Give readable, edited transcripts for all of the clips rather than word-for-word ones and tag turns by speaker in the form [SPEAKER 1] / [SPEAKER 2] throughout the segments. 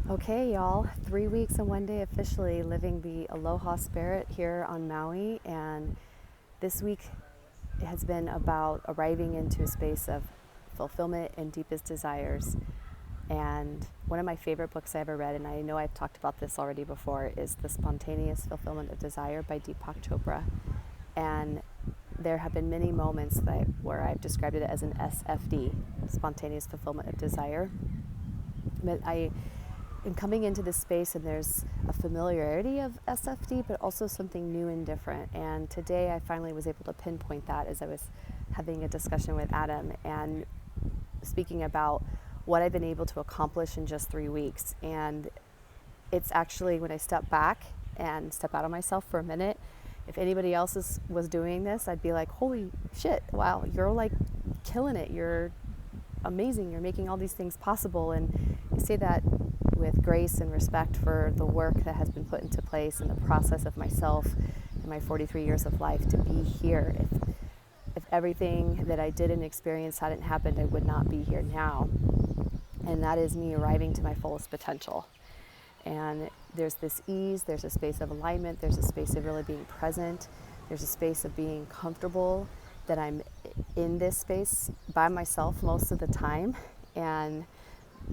[SPEAKER 1] Okay, y'all, 3 weeks and one day officially living the aloha spirit here on Maui. And this week has been about arriving into a space of fulfillment and deepest desires. And one of my favorite books I ever read, and I know I've talked about this already before, is The Spontaneous Fulfillment of Desire by Deepak Chopra. And there have been many moments where I've described it as an SFD, Spontaneous Fulfillment of Desire. But I am coming into this space, and there's a familiarity of SFD, but also something new and different. And today I finally was able to pinpoint that as I was having a discussion with Adam and speaking about what I've been able to accomplish in just 3 weeks. And it's actually, when I step back and step out of myself for a minute, if anybody else was doing this, I'd be like, holy shit, wow, you're like killing it. You're amazing. You're making all these things possible. And I say that with grace and respect for the work that has been put into place and the process of myself in my 43 years of life to be here. If everything that I did and experienced hadn't happened, I would not be here now. And that is me arriving to my fullest potential. And there's this ease, there's a space of alignment, there's a space of really being present, there's a space of being comfortable that I'm in this space by myself most of the time, and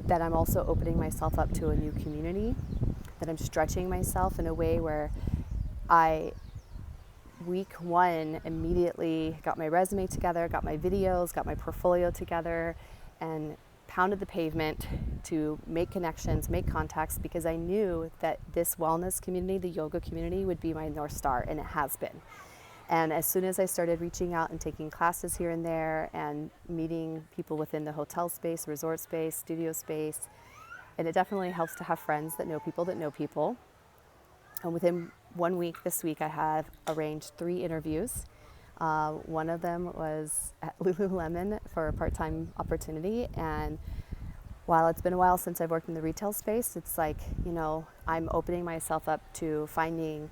[SPEAKER 1] that I'm also opening myself up to a new community, that I'm stretching myself in a way where week one, immediately got my resume together, got my videos, got my portfolio together, and pounded the pavement to make connections, make contacts, because I knew that this wellness community, the yoga community, would be my North Star, and it has been. And as soon as I started reaching out and taking classes here and there and meeting people within the hotel space, resort space, studio space, and it definitely helps to have friends that know people that know people. And within 1 week, this week, I have arranged 3 interviews. One of them was at Lululemon for a part-time opportunity. And while it's been a while since I've worked in the retail space, it's like, I'm opening myself up to finding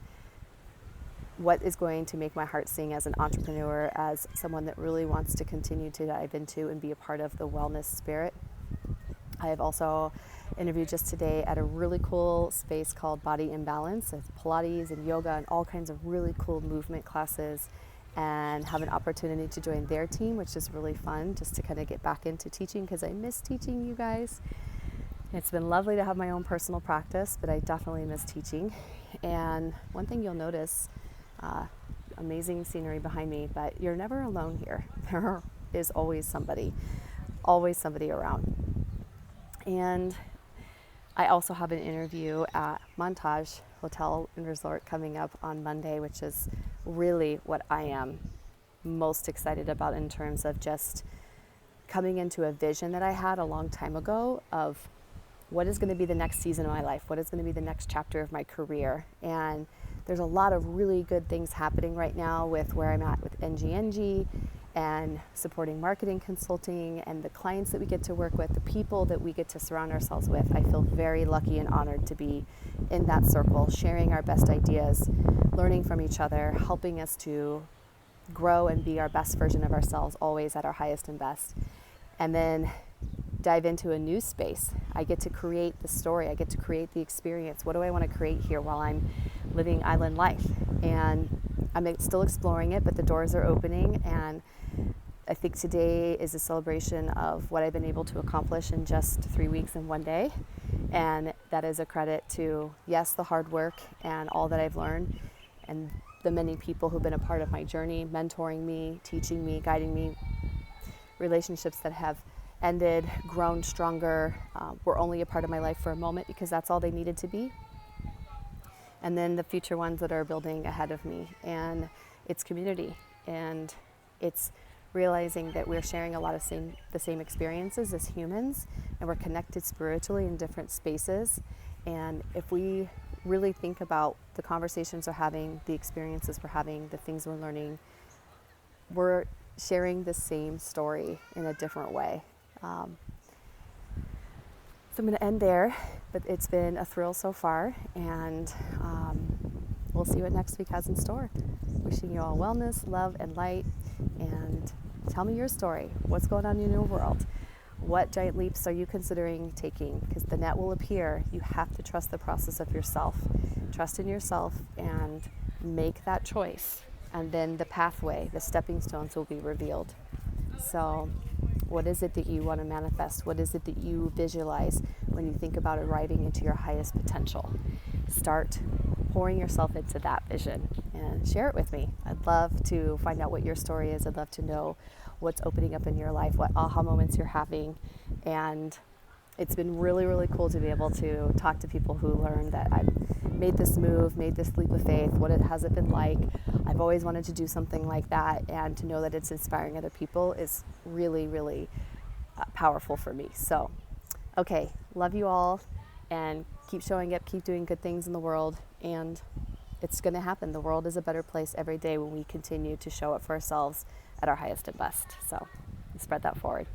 [SPEAKER 1] what is going to make my heart sing as an entrepreneur, as someone that really wants to continue to dive into and be a part of the wellness spirit. I have also interviewed just today at a really cool space called Body Imbalance. It's Pilates and yoga and all kinds of really cool movement classes, and have an opportunity to join their team, which is really fun, just to kind of get back into teaching, because I miss teaching, you guys. It's been lovely to have my own personal practice, but I definitely miss teaching. And one thing you'll notice, amazing scenery behind me, but you're never alone here. There is always somebody around. And I also have an interview at Montage Hotel and Resort coming up on Monday, which is really what I am most excited about in terms of just coming into a vision that I had a long time ago of what is going to be the next season of my life, what is going to be the next chapter of my career. And there's a lot of really good things happening right now with where I'm at with NGNG and supporting marketing consulting and the clients that we get to work with, the people that we get to surround ourselves with. I feel very lucky and honored to be in that circle, sharing our best ideas, learning from each other, helping us to grow and be our best version of ourselves, always at our highest and best. And then dive into a new space. I get to create the story. I get to create the experience. What do I want to create here while I'm living island life? And I'm still exploring it, but the doors are opening. And I think today is a celebration of what I've been able to accomplish in just 3 weeks and one day. And that is a credit to, yes, the hard work and all that I've learned, and the many people who've been a part of my journey, mentoring me, teaching me, guiding me, relationships that have ended, grown stronger, were only a part of my life for a moment because that's all they needed to be. And then the future ones that are building ahead of me. And it's community, and it's realizing that we're sharing a lot of the same experiences as humans, and we're connected spiritually in different spaces. And if we really think about the conversations we're having, the experiences we're having, the things we're learning, we're sharing the same story in a different way. So I'm going to end there, but it's been a thrill so far, and we'll see what next week has in store. Wishing you all wellness, love, and light, and tell me your story. What's going on in your world? What giant leaps are you considering taking? Because the net will appear. You have to trust the process of yourself. Trust in yourself and make that choice. And then the pathway, the stepping stones will be revealed. So what is it that you want to manifest? What is it that you visualize when you think about arriving into your highest potential? Start pouring yourself into that vision and share it with me. I'd love to find out what your story is. I'd love to know what's opening up in your life, what aha moments you're having. And it's been really, really cool to be able to talk to people who learn that I've made this move, made this leap of faith, what it has it been like. I've always wanted to do something like that, and to know that it's inspiring other people is really, really powerful for me. So, okay, love you all, and keep showing up, keep doing good things in the world, and it's going to happen. The world is a better place every day when we continue to show up for ourselves at our highest and best. So, spread that forward.